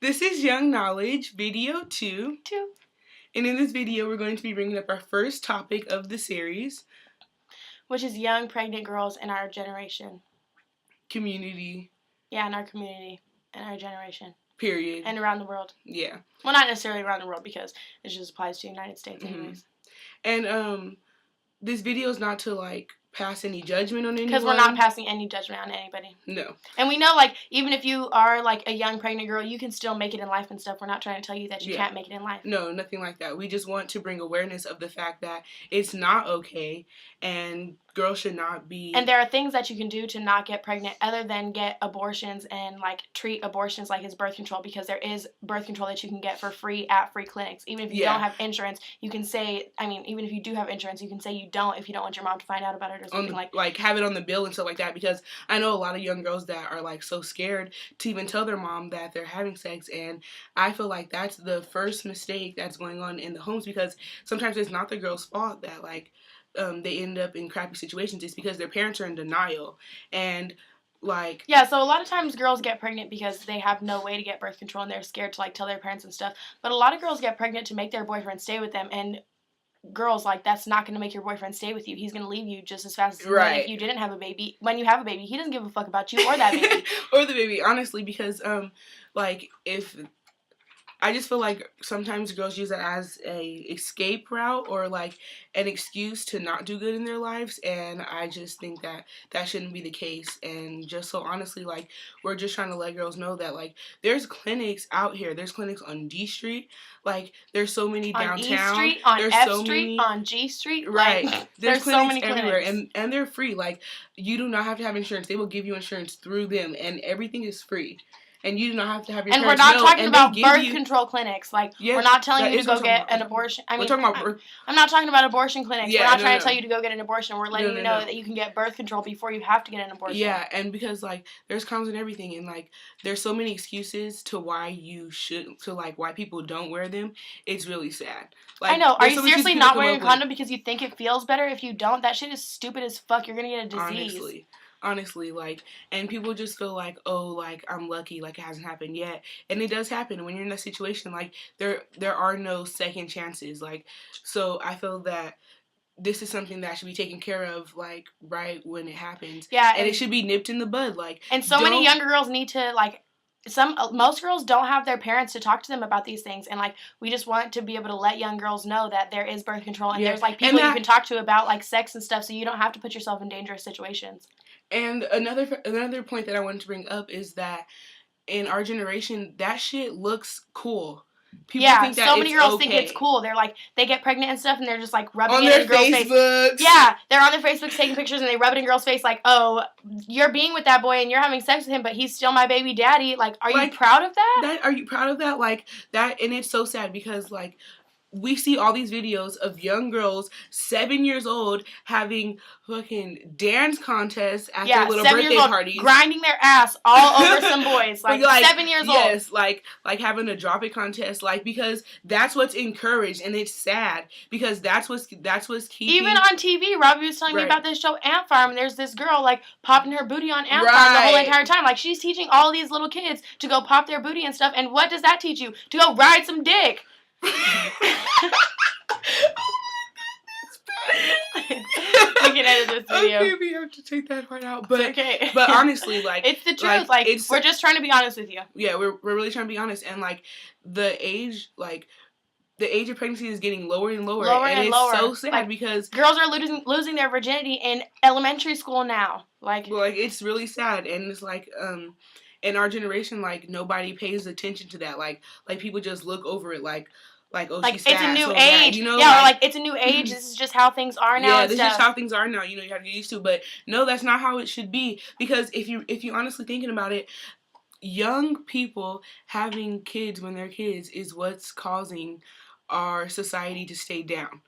This is Young Knowledge, video 2. And in this video, we're going to be bringing up our first topic of the series, which is young pregnant girls in our generation. Community. Yeah, in our community, in our generation. Period. And around the world. Yeah. Well, not necessarily around the world because it just applies to the United States anyways. And this video is not to pass any judgment on anyone. Because we're not passing any judgment on anybody. No. And we know, even if you are, a young pregnant girl, you can still make it in life and stuff. We're not trying to tell you that you can't make it in life. No, nothing like that. We just want to bring awareness of the fact that it's not okay, and girls should not be... And there are things that you can do to not get pregnant other than get abortions and, treat abortions like it's birth control, because there is birth control that you can get for free at free clinics. Even if you don't have insurance, you can say... even if you do have insurance, you can say you don't if you don't want your mom to find out about it or something have it on the bill and stuff like that, because I know a lot of young girls that are so scared to even tell their mom that they're having sex, and I feel like that's the first mistake that's going on in the homes, because sometimes it's not the girl's fault that they end up in crappy situations. It's because their parents are in denial, and yeah, so a lot of times girls get pregnant because they have no way to get birth control and they're scared to tell their parents and stuff, but a lot of girls get pregnant to make their boyfriend stay with them, and girls, that's not going to make your boyfriend stay with you. He's going to leave you just as fast as he would if you didn't have a baby. When you have a baby, he doesn't give a fuck about you or that baby. Or the baby, honestly, because, if... I just feel like sometimes girls use it as a escape route or, an excuse to not do good in their lives, and I just think that that shouldn't be the case. And just so honestly, we're just trying to let girls know that, there's clinics out here. There's clinics on D Street. There's so many downtown. On E Street, on there's F so Street, many, on G Street. Right. There's so many everywhere, clinics. and they're free. You do not have to have insurance. They will give you insurance through them, and everything is free. And you do not have to have your parents. And we're not talking about birth control clinics. We're not telling you to go get an abortion. We're talking about birth. I'm not talking about abortion clinics. Yeah, we're not trying to tell you to go get an abortion. We're letting you know no. that you can get birth control before you have to get an abortion. Yeah, and because, there's condoms and everything, and, there's so many excuses to why you should, to, why people don't wear them. It's really sad. I know. Are you seriously not wearing a condom because you think it feels better? If you don't, that shit is stupid as fuck. You're going to get a disease. Honestly, and people just feel I'm lucky, it hasn't happened yet, and it does happen. When you're in that situation, there are no second chances, so I feel that this is something that should be taken care of, right when it happens. Yeah, and it should be nipped in the bud, and so many younger girls need to, most girls don't have their parents to talk to them about these things, and we just want to be able to let young girls know that there is birth control, and there's people you can talk to about sex and stuff, so you don't have to put yourself in dangerous situations. And another point that I wanted to bring up is that in our generation, that shit looks cool. People think that so many girls think it's cool. They're they get pregnant and stuff, and they're just rubbing on it their in girls' Facebooks. face. Yeah, they're on their Facebooks taking pictures, and they rub it in girls' face oh, you're being with that boy and you're having sex with him, but he's still my baby daddy. Are you proud of that? Are you proud of that? That, and it's so sad because we see all these videos of young girls, 7 years old, having fucking dance contests at their little birthday parties. Grinding their ass all over some boys. 7 years old. Yes, having a drop it contest. Because that's what's encouraged, and it's sad. Because that's what's keeping... Even on TV, Robbie was telling me about this show, Ant Farm, and there's this girl, popping her booty on Ant Farm the whole entire time. She's teaching all these little kids to go pop their booty and stuff, and what does that teach you? To go ride some dick. We can edit this video. Okay, we have to take that part out. But it's okay. But honestly, it's the truth. We're just trying to be honest with you. Yeah, we're really trying to be honest, and the age of pregnancy is getting lower and lower, and it's so sad because girls are losing their virginity in elementary school now. It's really sad, and it's in our generation, nobody pays attention to that. People just look over it she's it's fat, a new so age. That, yeah, or it's a new age. This is just how things are now. Yeah, this is just how things are now. You have to get used to. But no, that's not how it should be. Because if you honestly thinking about it, young people having kids when they're kids is what's causing our society to stay down.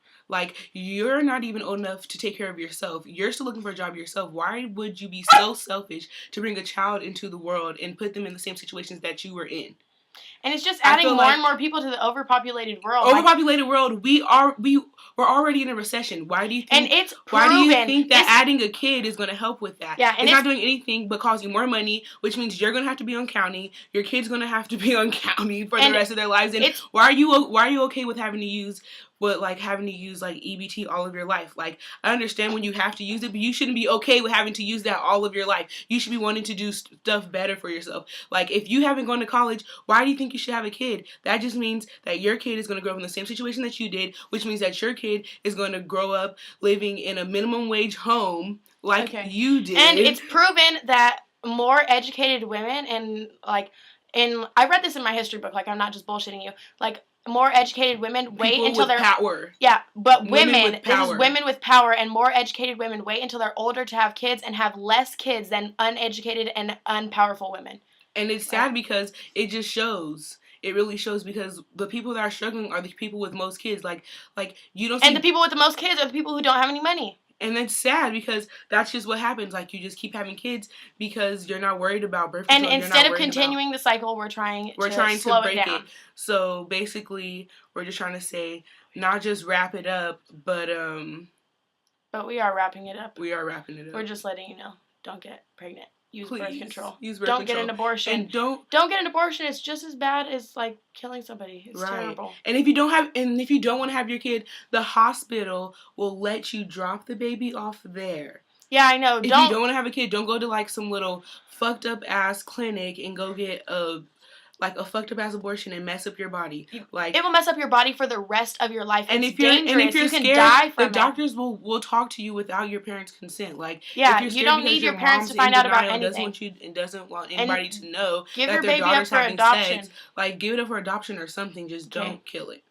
You're not even old enough to take care of yourself. You're still looking for a job yourself. Why would you be so selfish to bring a child into the world and put them in the same situations that you were in? And it's just adding more and more people to the overpopulated world. Overpopulated world. we're already in a recession. Why do you think? And it's Why do you proven. think that adding a kid is going to help with that? Yeah, and it's not doing anything but causing more money, which means you're going to have to be on county. Your kid's going to have to be on county for the rest of their lives. And why are you okay with having to use like EBT all of your life? Like, I understand when you have to use it, but you shouldn't be okay with having to use that all of your life. You should be wanting to do stuff better for yourself. Like, if you haven't gone to college, why do you think you should have a kid? That just means that your kid is going to grow up in the same situation that you did, which means that your kid is going to grow up living in a minimum wage home like you did. And it's proven that more educated women I read this in my history book, like, I'm not just bullshitting you, like, more educated women wait until they're power. Yeah, but women this is women with power, and more educated women wait until they're older to have kids and have less kids than uneducated and unpowerful women. And it's sad because it just shows. It really shows, because the people that are struggling are the people with most kids. Like you don't see, and the people with the most kids are the people who don't have any money. And that's sad, because that's just what happens. Like, you just keep having kids because you're not worried about birth control. And instead of continuing the cycle, we're trying to slow break it down. So basically, we're just trying to say, not just wrap it up, but we are wrapping it up. We are wrapping it up. We're just letting you know, don't get pregnant. Use Please, birth control. Use birth don't control. Get an abortion. And don't get an abortion. It's just as bad as, like, killing somebody. It's terrible. And if you don't want to have your kid, the hospital will let you drop the baby off there. Yeah, I know. If you don't want to have a kid, don't go to like some little fucked up ass clinic and go get a fucked up ass abortion and mess up your body. Like, it will mess up your body for the rest of your life. And it's if you're dangerous. And if you're you scared, can die from the doctors will talk to you without your parents' consent. Like, yeah, if you're you don't need your parents to find out about anything. Doesn't want anybody to know give that your their baby daughter's up for having adoption. sex. Like, give it up for adoption or something. Just don't kill it.